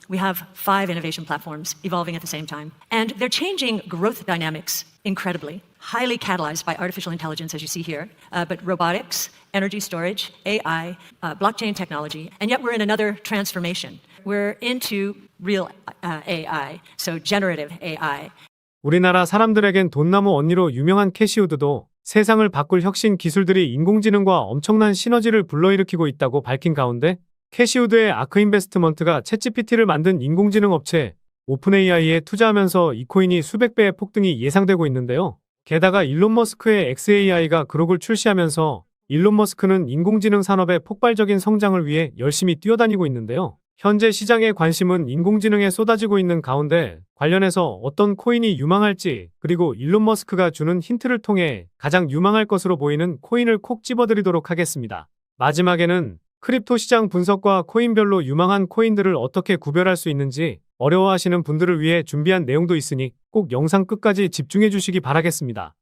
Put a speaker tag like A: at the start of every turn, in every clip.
A: We have 5 innovation platforms evolving at the same time, and they're changing growth dynamics incredibly, highly catalyzed by artificial intelligence, as you see here, but robotics, energy storage, AI, blockchain technology, and yet we're in another transformation. We're into real AI, so generative AI.
B: 우리나라 사람들에겐 돈나무 언니로 유명한 캐시우드도 세상을 바꿀 혁신 기술들이 인공지능과 엄청난 시너지를 불러일으키고 있다고 밝힌 가운데 캐시우드의 아크인베스트먼트가 챗GPT를 만든 인공지능 업체 오픈AI에 투자하면서 이 코인이 수백 배의 폭등이 예상되고 있는데요. 게다가 일론 머스크의 xAI가 그록을 출시하면서 일론 머스크는 인공지능 산업의 폭발적인 성장을 위해 열심히 뛰어다니고 있는데요. 현재 시장의 관심은 인공지능에 쏟아지고 있는 가운데 관련해서 어떤 코인이 유망할지 그리고 일론 머스크가 주는 힌트를 통해 가장 유망할 것으로 보이는 코인을 콕 집어드리도록 하겠습니다. 마지막에는 크립토 시장 분석과 코인별로 유망한 코인들을 어떻게 구별할 수 있는지 어려워하시는 분들을 위해 준비한 내용도 있으니 꼭 영상 끝까지 집중해 주시기 바라겠습니다.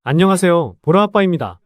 B: 안녕하세요, 보라아빠입니다.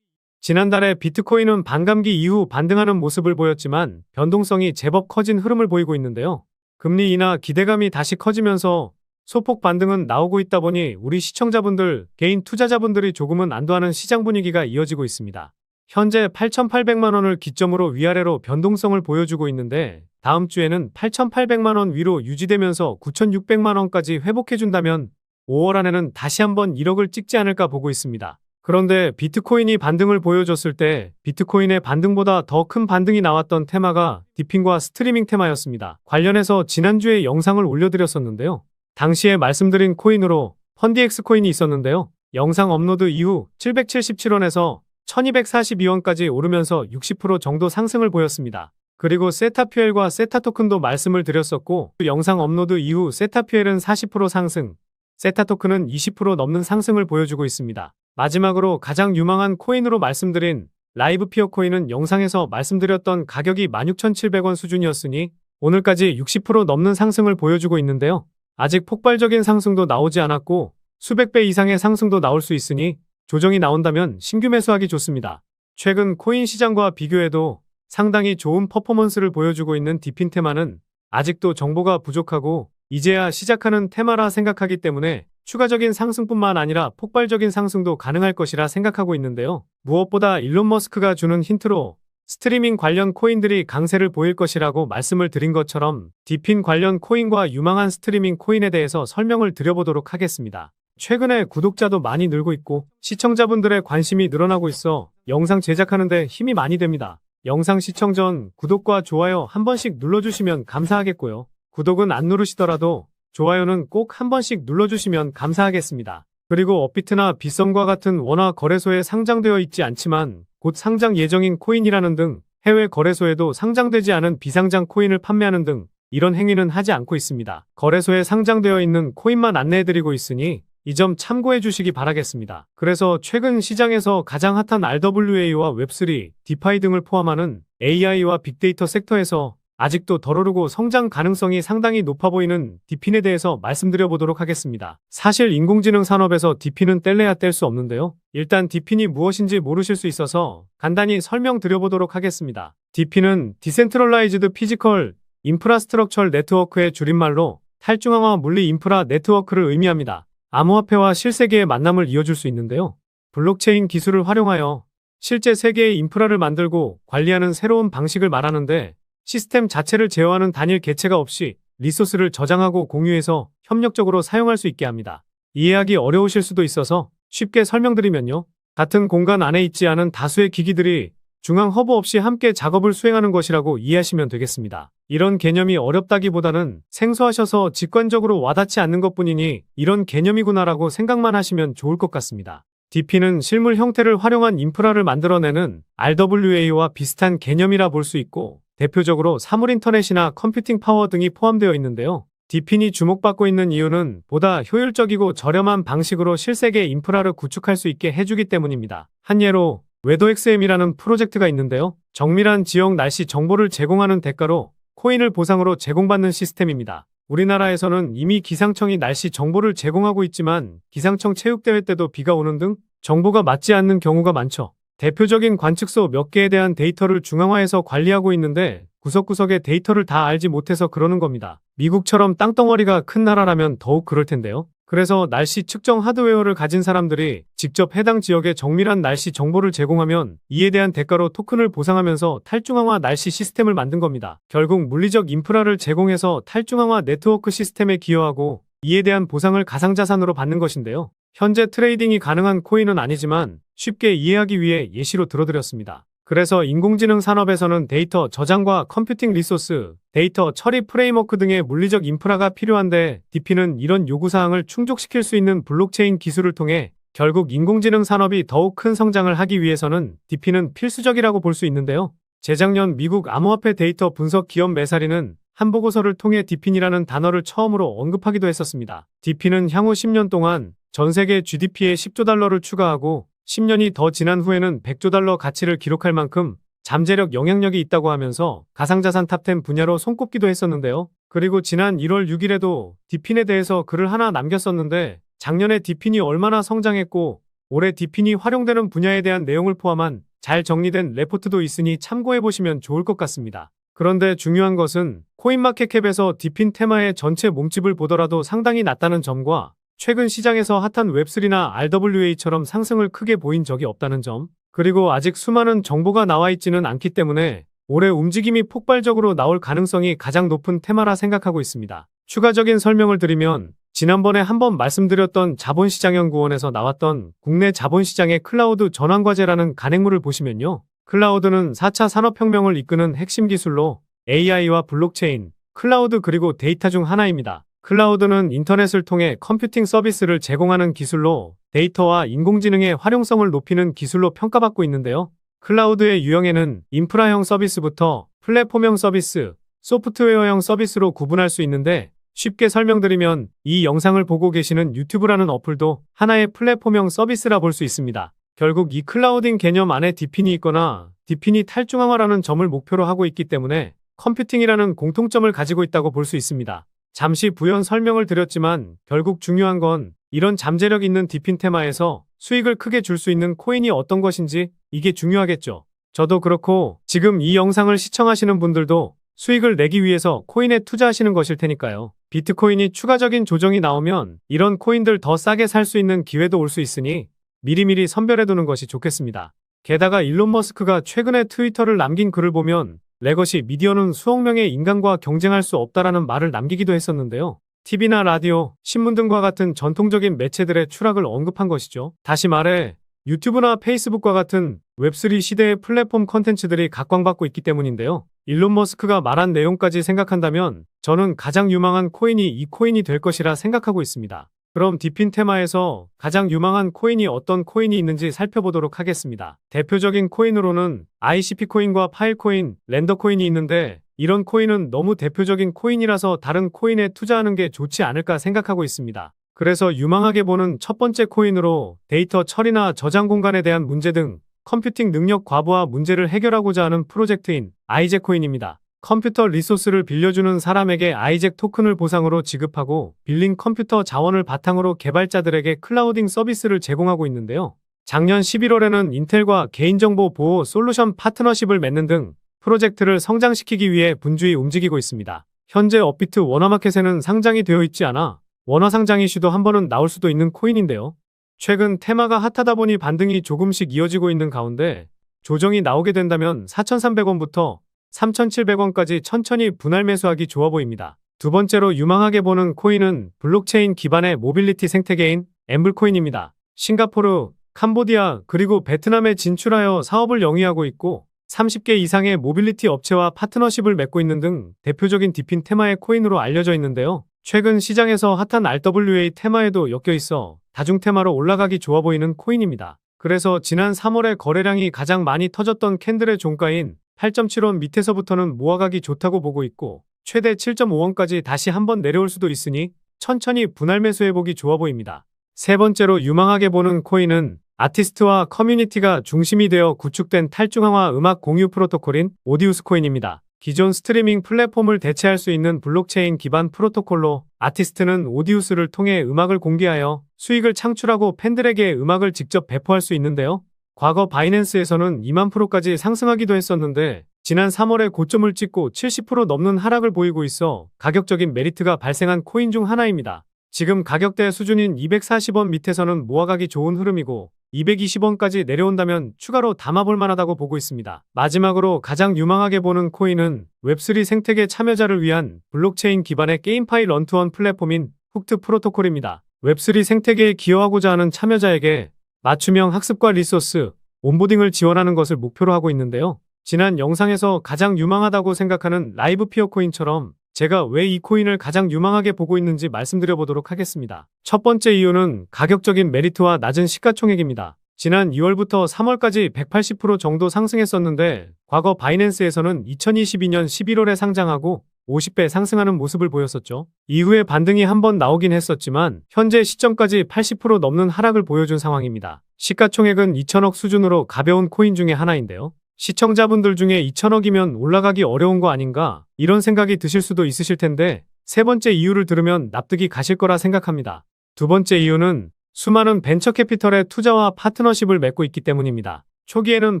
B: 지난달에 비트코인은 반감기 이후 반등하는 모습을 보였지만 변동성이 제법 커진 흐름을 보이고 있는데요. 금리 인하 기대감이 다시 커지면서 소폭 반등은 나오고 있다 보니 우리 시청자분들, 개인 투자자분들이 조금은 안도하는 시장 분위기가 이어지고 있습니다. 현재 8,800만 원을 기점으로 위아래로 변동성을 보여주고 있는데 다음 주에는 8,800만 원 위로 유지되면서 9,600만 원까지 회복해준다면 5월 안에는 다시 한번 1억을 찍지 않을까 보고 있습니다. 그런데 비트코인이 반등을 보여줬을 때 비트코인의 반등보다 더 큰 반등이 나왔던 테마가 디핑과 스트리밍 테마였습니다. 관련해서 지난주에 영상을 올려드렸었는데요. 당시에 말씀드린 코인으로 펀디엑스 코인이 있었는데요. 영상 업로드 이후 777원에서 1242원까지 오르면서 60% 정도 상승을 보였습니다. 그리고 세타퓨엘과 세타토큰도 말씀을 드렸었고 영상 업로드 이후 세타퓨엘은 40% 상승, 세타토큰은 20% 넘는 상승을 보여주고 있습니다. 마지막으로 가장 유망한 코인으로 말씀드린 라이브피어 코인은 영상에서 말씀드렸던 가격이 16,700원 수준이었으니 오늘까지 60% 넘는 상승을 보여주고 있는데요. 아직 폭발적인 상승도 나오지 않았고 수백 배 이상의 상승도 나올 수 있으니 조정이 나온다면 신규 매수하기 좋습니다. 최근 코인 시장과 비교해도 상당히 좋은 퍼포먼스를 보여주고 있는 디핀 테마는 아직도 정보가 부족하고 이제야 시작하는 테마라 생각하기 때문에 추가적인 상승뿐만 아니라 폭발적인 상승도 가능할 것이라 생각하고 있는데요. 무엇보다 일론 머스크가 주는 힌트로 스트리밍 관련 코인들이 강세를 보일 것이라고 말씀을 드린 것처럼 디핀 관련 코인과 유망한 스트리밍 코인에 대해서 설명을 드려보도록 하겠습니다. 최근에 구독자도 많이 늘고 있고 시청자분들의 관심이 늘어나고 있어 영상 제작하는 데 힘이 많이 됩니다. 영상 시청 전 구독과 좋아요 한 번씩 눌러주시면 감사하겠고요. 구독은 안 누르시더라도 좋아요는 꼭 한 번씩 눌러주시면 감사하겠습니다. 그리고 업비트나 빗썸과 같은 원화 거래소에 상장되어 있지 않지만 곧 상장 예정인 코인이라는 등 해외 거래소에도 상장되지 않은 비상장 코인을 판매하는 등 이런 행위는 하지 않고 있습니다. 거래소에 상장되어 있는 코인만 안내해드리고 있으니 이 점 참고해 주시기 바라겠습니다. 그래서 최근 시장에서 가장 핫한 RWA와 웹3, 디파이 등을 포함하는 AI와 빅데이터 섹터에서 아직도 덜 오르고 성장 가능성이 상당히 높아 보이는 디핀에 대해서 말씀드려 보도록 하겠습니다. 사실 인공지능 산업에서 디핀은 뗄래야 뗄 수 없는데요. 일단 디핀이 무엇인지 모르실 수 있어서 간단히 설명드려 보도록 하겠습니다. 디핀은 디센트럴라이즈드 피지컬 인프라스트럭처 네트워크의 줄임말로 탈중앙화 물리 인프라 네트워크를 의미합니다. 암호화폐와 실세계의 만남을 이어줄 수 있는데요. 블록체인 기술을 활용하여 실제 세계의 인프라를 만들고 관리하는 새로운 방식을 말하는데 시스템 자체를 제어하는 단일 개체가 없이 리소스를 저장하고 공유해서 협력적으로 사용할 수 있게 합니다. 이해하기 어려우실 수도 있어서 쉽게 설명드리면요. 같은 공간 안에 있지 않은 다수의 기기들이 중앙 허브 없이 함께 작업을 수행하는 것이라고 이해하시면 되겠습니다. 이런 개념이 어렵다기보다는 생소하셔서 직관적으로 와닿지 않는 것뿐이니 이런 개념이구나라고 생각만 하시면 좋을 것 같습니다. DP는 실물 형태를 활용한 인프라를 만들어내는 RWA와 비슷한 개념이라 볼 수 있고 대표적으로 사물 인터넷이나 컴퓨팅 파워 등이 포함되어 있는데요. 디핀이 주목받고 있는 이유는 보다 효율적이고 저렴한 방식으로 실세계 인프라를 구축할 수 있게 해주기 때문입니다. 한 예로 웨더XM이라는 프로젝트가 있는데요. 정밀한 지역 날씨 정보를 제공하는 대가로 코인을 보상으로 제공받는 시스템입니다. 우리나라에서는 이미 기상청이 날씨 정보를 제공하고 있지만 기상청 체육대회 때도 비가 오는 등 정보가 맞지 않는 경우가 많죠. 대표적인 관측소 몇 개에 대한 데이터를 중앙화해서 관리하고 있는데 구석구석의 데이터를 다 알지 못해서 그러는 겁니다. 미국처럼 땅덩어리가 큰 나라라면 더욱 그럴 텐데요. 그래서 날씨 측정 하드웨어를 가진 사람들이 직접 해당 지역의 정밀한 날씨 정보를 제공하면 이에 대한 대가로 토큰을 보상하면서 탈중앙화 날씨 시스템을 만든 겁니다. 결국 물리적 인프라를 제공해서 탈중앙화 네트워크 시스템에 기여하고 이에 대한 보상을 가상자산으로 받는 것인데요. 현재 트레이딩이 가능한 코인은 아니지만 쉽게 이해하기 위해 예시로 들어드렸습니다. 그래서 인공지능 산업에서는 데이터 저장과 컴퓨팅 리소스, 데이터 처리 프레임워크 등의 물리적 인프라가 필요한데 DP는 이런 요구사항을 충족시킬 수 있는 블록체인 기술을 통해 결국 인공지능 산업이 더욱 큰 성장을 하기 위해서는 DP는 필수적이라고 볼 수 있는데요. 재작년 미국 암호화폐 데이터 분석 기업 메사리는 한 보고서를 통해 DP이라는 단어를 처음으로 언급하기도 했었습니다. DP는 향후 10년 동안 전 세계 GDP에 10조 달러를 추가하고 10년이 더 지난 후에는 100조 달러 가치를 기록할 만큼 잠재력 영향력이 있다고 하면서 가상자산 탑10 분야로 손꼽기도 했었는데요. 그리고 지난 1월 6일에도 DP인에 대해서 글을 하나 남겼었는데 작년에 DP인이 얼마나 성장했고 올해 DP인이 활용되는 분야에 대한 내용을 포함한 잘 정리된 레포트도 있으니 참고해보시면 좋을 것 같습니다. 그런데 중요한 것은 코인마켓캡에서 DP인 테마의 전체 몸집을 보더라도 상당히 낮다는 점과 최근 시장에서 핫한 웹3나 RWA처럼 상승을 크게 보인 적이 없다는 점, 그리고 아직 수많은 정보가 나와 있지는 않기 때문에 올해 움직임이 폭발적으로 나올 가능성이 가장 높은 테마라 생각하고 있습니다. 추가적인 설명을 드리면 지난번에 한번 말씀드렸던 자본시장연구원에서 나왔던 국내 자본시장의 클라우드 전환과제라는 간행물을 보시면요. 클라우드는 4차 산업혁명을 이끄는 핵심 기술로 AI와 블록체인, 클라우드 그리고 데이터 중 하나입니다. 클라우드는 인터넷을 통해 컴퓨팅 서비스를 제공하는 기술로 데이터와 인공지능의 활용성을 높이는 기술로 평가받고 있는데요. 클라우드의 유형에는 인프라형 서비스부터 플랫폼형 서비스, 소프트웨어형 서비스로 구분할 수 있는데 쉽게 설명드리면 이 영상을 보고 계시는 유튜브라는 어플도 하나의 플랫폼형 서비스라 볼 수 있습니다. 결국 이 클라우딩 개념 안에 DP인이 있거나 DP인이 탈중앙화라는 점을 목표로 하고 있기 때문에 컴퓨팅이라는 공통점을 가지고 있다고 볼 수 있습니다. 잠시 부연 설명을 드렸지만 결국 중요한 건 이런 잠재력 있는 DP인 테마에서 수익을 크게 줄 수 있는 코인이 어떤 것인지 이게 중요하겠죠. 저도 그렇고 지금 이 영상을 시청하시는 분들도 수익을 내기 위해서 코인에 투자하시는 것일 테니까요. 비트코인이 추가적인 조정이 나오면 이런 코인들 더 싸게 살 수 있는 기회도 올 수 있으니 미리미리 선별해두는 것이 좋겠습니다. 게다가 일론 머스크가 최근에 트위터를 남긴 글을 보면 레거시 미디어는 수억 명의 인간과 경쟁할 수 없다라는 말을 남기기도 했었는데요. TV나 라디오, 신문 등과 같은 전통적인 매체들의 추락을 언급한 것이죠. 다시 말해 유튜브나 페이스북과 같은 웹3 시대의 플랫폼 컨텐츠들이 각광받고 있기 때문인데요. 일론 머스크가 말한 내용까지 생각한다면 저는 가장 유망한 코인이 이 코인이 될 것이라 생각하고 있습니다. 그럼 DP인 테마에서 가장 유망한 코인이 어떤 코인이 있는지 살펴보도록 하겠습니다. 대표적인 코인으로는 ICP 코인과 파일 코인, 렌더 코인이 있는데 이런 코인은 너무 대표적인 코인이라서 다른 코인에 투자하는 게 좋지 않을까 생각하고 있습니다. 그래서 유망하게 보는 첫 번째 코인으로 데이터 처리나 저장 공간에 대한 문제 등 컴퓨팅 능력 과부하 문제를 해결하고자 하는 프로젝트인 아이젝 코인입니다. 컴퓨터 리소스를 빌려주는 사람에게 아이젝 토큰을 보상으로 지급하고 빌린 컴퓨터 자원을 바탕으로 개발자들에게 클라우딩 서비스를 제공하고 있는데요. 작년 11월에는 인텔과 개인정보 보호 솔루션 파트너십을 맺는 등 프로젝트를 성장시키기 위해 분주히 움직이고 있습니다. 현재 업비트 원화마켓에는 상장이 되어 있지 않아 원화 상장 이슈도 한 번은 나올 수도 있는 코인인데요. 최근 테마가 핫하다 보니 반등이 조금씩 이어지고 있는 가운데 조정이 나오게 된다면 4,300원부터 3,700원까지 천천히 분할 매수하기 좋아 보입니다. 두 번째로 유망하게 보는 코인은 블록체인 기반의 모빌리티 생태계인 엠블코인입니다. 싱가포르, 캄보디아, 그리고 베트남에 진출하여 사업을 영위하고 있고 30개 이상의 모빌리티 업체와 파트너십을 맺고 있는 등 대표적인 DP인 테마의 코인으로 알려져 있는데요. 최근 시장에서 핫한 RWA 테마에도 엮여 있어 다중 테마로 올라가기 좋아 보이는 코인입니다. 그래서 지난 3월에 거래량이 가장 많이 터졌던 캔들의 종가인 8.7원 밑에서부터는 모아가기 좋다고 보고 있고 최대 7.5원까지 다시 한번 내려올 수도 있으니 천천히 분할 매수해보기 좋아 보입니다. 세 번째로 유망하게 보는 코인은 아티스트와 커뮤니티가 중심이 되어 구축된 탈중앙화 음악 공유 프로토콜인 오디우스 코인입니다. 기존 스트리밍 플랫폼을 대체할 수 있는 블록체인 기반 프로토콜로 아티스트는 오디우스를 통해 음악을 공개하여 수익을 창출하고 팬들에게 음악을 직접 배포할 수 있는데요. 과거 바이낸스에서는 2만 프로까지 상승하기도 했었는데 지난 3월에 고점을 찍고 70% 넘는 하락을 보이고 있어 가격적인 메리트가 발생한 코인 중 하나입니다. 지금 가격대 수준인 240원 밑에서는 모아가기 좋은 흐름이고 220원까지 내려온다면 추가로 담아볼 만하다고 보고 있습니다. 마지막으로 가장 유망하게 보는 코인은 웹3 생태계 참여자를 위한 블록체인 기반의 게임파이 런투원 플랫폼인 훅트 프로토콜입니다. 웹3 생태계에 기여하고자 하는 참여자에게 맞춤형 학습과 리소스, 온보딩을 지원하는 것을 목표로 하고 있는데요. 지난 영상에서 가장 유망하다고 생각하는 라이브 피어 코인처럼 제가 왜 이 코인을 가장 유망하게 보고 있는지 말씀드려 보도록 하겠습니다. 첫 번째 이유는 가격적인 메리트와 낮은 시가총액입니다. 지난 2월부터 3월까지 180% 정도 상승했었는데 과거 바이낸스에서는 2022년 11월에 상장하고 50배 상승하는 모습을 보였었죠. 이후에 반등이 한번 나오긴 했었지만 현재 시점까지 80% 넘는 하락을 보여준 상황입니다. 시가총액은 2천억 수준으로 가벼운 코인 중에 하나인데요. 시청자분들 중에 2천억이면 올라가기 어려운 거 아닌가 이런 생각이 드실 수도 있으실 텐데 세 번째 이유를 들으면 납득이 가실 거라 생각합니다. 두 번째 이유는 수많은 벤처 캐피털의 투자와 파트너십을 맺고 있기 때문입니다. 초기에는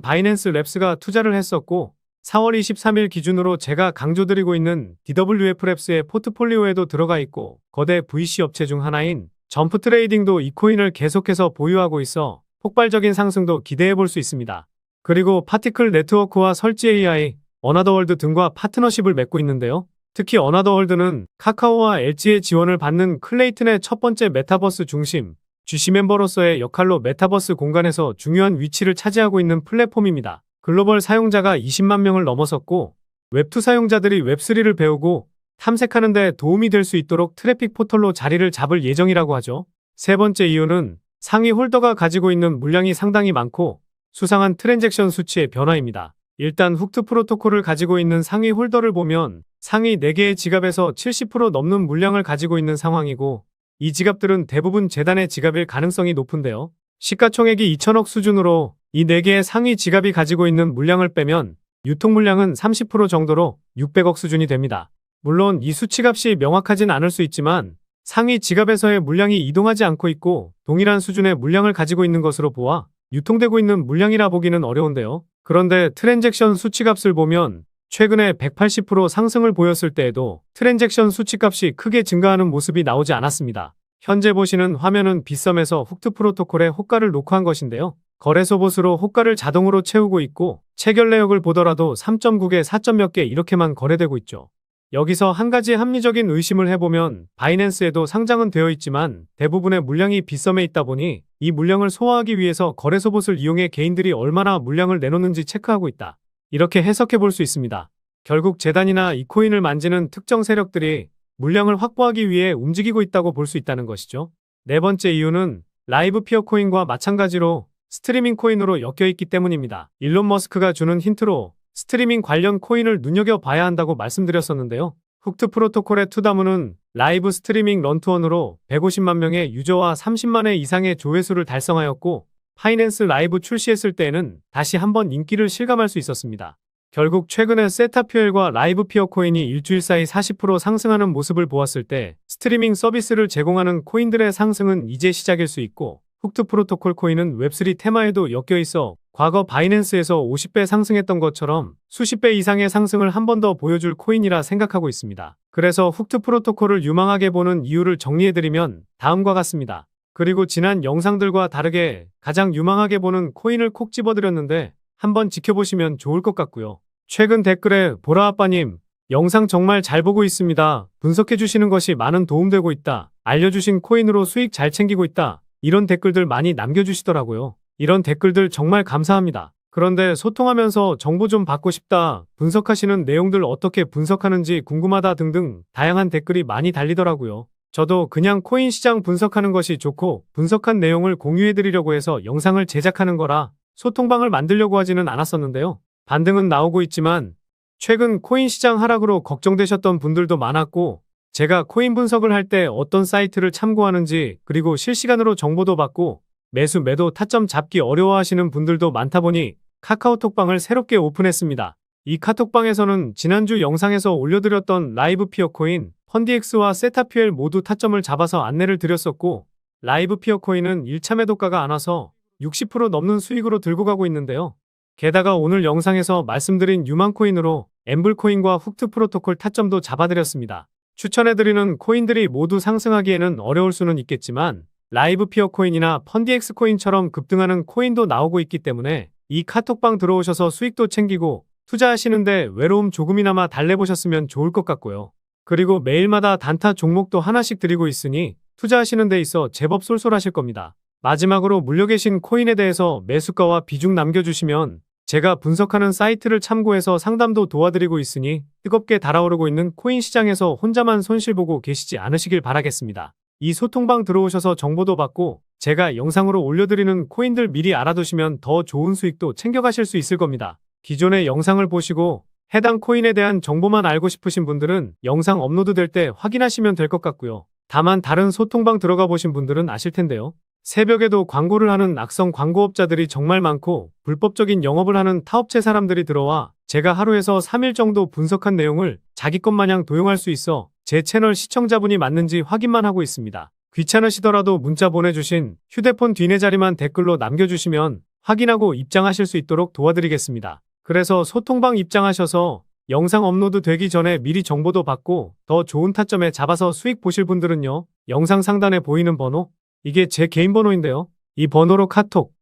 B: 바이낸스 랩스가 투자를 했었고 4월 23일 기준으로 제가 강조드리고 있는 DWF 랩스의 포트폴리오에도 들어가 있고 거대 VC 업체 중 하나인 점프 트레이딩도 이 코인을 계속해서 보유하고 있어 폭발적인 상승도 기대해 볼 수 있습니다. 그리고 파티클 네트워크와 설지 AI, 어나더월드 등과 파트너십을 맺고 있는데요. 특히 어나더월드는 카카오와 LG의 지원을 받는 클레이튼의 첫 번째 메타버스 중심, GC 멤버로서의 역할로 메타버스 공간에서 중요한 위치를 차지하고 있는 플랫폼입니다. 글로벌 사용자가 20만 명을 넘어섰고 웹2 사용자들이 웹3를 배우고 탐색하는 데 도움이 될 수 있도록 트래픽 포털로 자리를 잡을 예정이라고 하죠. 세 번째 이유는 상위 홀더가 가지고 있는 물량이 상당히 많고 수상한 트랜잭션 수치의 변화입니다. 일단 훅트 프로토콜을 가지고 있는 상위 홀더를 보면 상위 4개의 지갑에서 70% 넘는 물량을 가지고 있는 상황이고 이 지갑들은 대부분 재단의 지갑일 가능성이 높은데요. 시가총액이 2천억 수준으로 이 4개의 상위 지갑이 가지고 있는 물량을 빼면 유통 물량은 30% 정도로 600억 수준이 됩니다. 물론 이 수치값이 명확하진 않을 수 있지만 상위 지갑에서의 물량이 이동하지 않고 있고 동일한 수준의 물량을 가지고 있는 것으로 보아 유통되고 있는 물량이라 보기는 어려운데요. 그런데 트랜잭션 수치값을 보면 최근에 180% 상승을 보였을 때에도 트랜잭션 수치값이 크게 증가하는 모습이 나오지 않았습니다. 현재 보시는 화면은 빗썸에서 훅트 프로토콜의 호가를 녹화한 것인데요. 거래소 봇으로 호가를 자동으로 채우고 있고 체결 내역을 보더라도 3.9개, 4점 몇 개 이렇게만 거래되고 있죠. 여기서 한 가지 합리적인 의심을 해보면 바이낸스에도 상장은 되어 있지만 대부분의 물량이 빗썸에 있다 보니 이 물량을 소화하기 위해서 거래소 봇을 이용해 개인들이 얼마나 물량을 내놓는지 체크하고 있다. 이렇게 해석해 볼 수 있습니다. 결국 재단이나 이 코인을 만지는 특정 세력들이 물량을 확보하기 위해 움직이고 있다고 볼 수 있다는 것이죠. 네 번째 이유는 라이브 피어 코인과 마찬가지로 스트리밍 코인으로 엮여 있기 때문입니다. 일론 머스크가 주는 힌트로 스트리밍 관련 코인을 눈여겨봐야 한다고 말씀드렸었는데요. 훅트 프로토콜의 투다문은 라이브 스트리밍 런투원으로 150만 명의 유저와 30만 회 이상의 조회수를 달성하였고 파이낸스 라이브 출시했을 때에는 다시 한번 인기를 실감할 수 있었습니다. 결국 최근에 세타퓨엘과 라이브 피어 코인이 일주일 사이 40% 상승하는 모습을 보았을 때 스트리밍 서비스를 제공하는 코인들의 상승은 이제 시작일 수 있고 훅트 프로토콜 코인은 웹3 테마에도 엮여 있어 과거 바이낸스에서 50배 상승했던 것처럼 수십 배 이상의 상승을 한 번 더 보여줄 코인이라 생각하고 있습니다. 그래서 훅트 프로토콜을 유망하게 보는 이유를 정리해드리면 다음과 같습니다. 그리고 지난 영상들과 다르게 가장 유망하게 보는 코인을 콕 집어드렸는데 한번 지켜보시면 좋을 것 같고요. 최근 댓글에 보라아빠님 영상 정말 잘 보고 있습니다. 분석해주시는 것이 많은 도움되고 있다. 알려주신 코인으로 수익 잘 챙기고 있다. 이런 댓글들 많이 남겨주시더라고요. 이런 댓글들 정말 감사합니다. 그런데 소통하면서 정보 좀 받고 싶다. 분석하시는 내용들 어떻게 분석하는지 궁금하다 등등 다양한 댓글이 많이 달리더라고요. 저도 그냥 코인 시장 분석하는 것이 좋고 분석한 내용을 공유해드리려고 해서 영상을 제작하는 거라 소통방을 만들려고 하지는 않았었는데요. 반등은 나오고 있지만 최근 코인 시장 하락으로 걱정되셨던 분들도 많았고 제가 코인 분석을 할 때 어떤 사이트를 참고하는지 그리고 실시간으로 정보도 받고 매수 매도 타점 잡기 어려워하시는 분들도 많다 보니 카카오톡방을 새롭게 오픈했습니다. 이 카톡방에서는 지난주 영상에서 올려드렸던 라이브 피어 코인, 펀디엑스와 세타퓨엘 모두 타점을 잡아서 안내를 드렸었고 라이브 피어 코인은 1차 매도가가 안 와서 60% 넘는 수익으로 들고 가고 있는데요. 게다가 오늘 영상에서 말씀드린 유망코인으로 엠블코인과 훅트 프로토콜 타점도 잡아드렸습니다. 추천해드리는 코인들이 모두 상승하기에는 어려울 수는 있겠지만 라이브 피어 코인이나 펀디엑스 코인처럼 급등하는 코인도 나오고 있기 때문에 이 카톡방 들어오셔서 수익도 챙기고 투자하시는데 외로움 조금이나마 달래보셨으면 좋을 것 같고요. 그리고 매일마다 단타 종목도 하나씩 드리고 있으니 투자하시는 데 있어 제법 쏠쏠하실 겁니다. 마지막으로 물려 계신 코인에 대해서 매수가와 비중 남겨주시면 제가 분석하는 사이트를 참고해서 상담도 도와드리고 있으니 뜨겁게 달아오르고 있는 코인 시장에서 혼자만 손실 보고 계시지 않으시길 바라겠습니다. 이 소통방 들어오셔서 정보도 받고 제가 영상으로 올려드리는 코인들 미리 알아두시면 더 좋은 수익도 챙겨가실 수 있을 겁니다. 기존의 영상을 보시고 해당 코인에 대한 정보만 알고 싶으신 분들은 영상 업로드 될 때 확인하시면 될 것 같고요. 다만 다른 소통방 들어가 보신 분들은 아실 텐데요. 새벽에도 광고를 하는 악성 광고업자들이 정말 많고 불법적인 영업을 하는 타업체 사람들이 들어와 제가 하루에서 3일 정도 분석한 내용을 자기 것 마냥 도용할 수 있어 제 채널 시청자분이 맞는지 확인만 하고 있습니다. 귀찮으시더라도 문자 보내주신 휴대폰 뒷내 자리만 댓글로 남겨주시면 확인하고 입장하실 수 있도록 도와드리겠습니다. 그래서 소통방 입장하셔서 영상 업로드 되기 전에 미리 정보도 받고 더 좋은 타점에 잡아서 수익 보실 분들은요. 영상 상단에 보이는 번호, 이게 제 개인 번호인데요. 이 번호로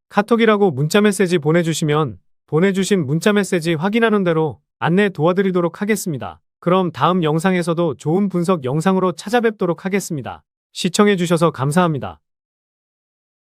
B: 카톡이라고 문자 메시지 보내주시면 보내주신 문자 메시지 확인하는 대로 안내 도와드리도록 하겠습니다. 그럼 다음 영상에서도 좋은 분석 영상으로 찾아뵙도록 하겠습니다. 시청해주셔서 감사합니다.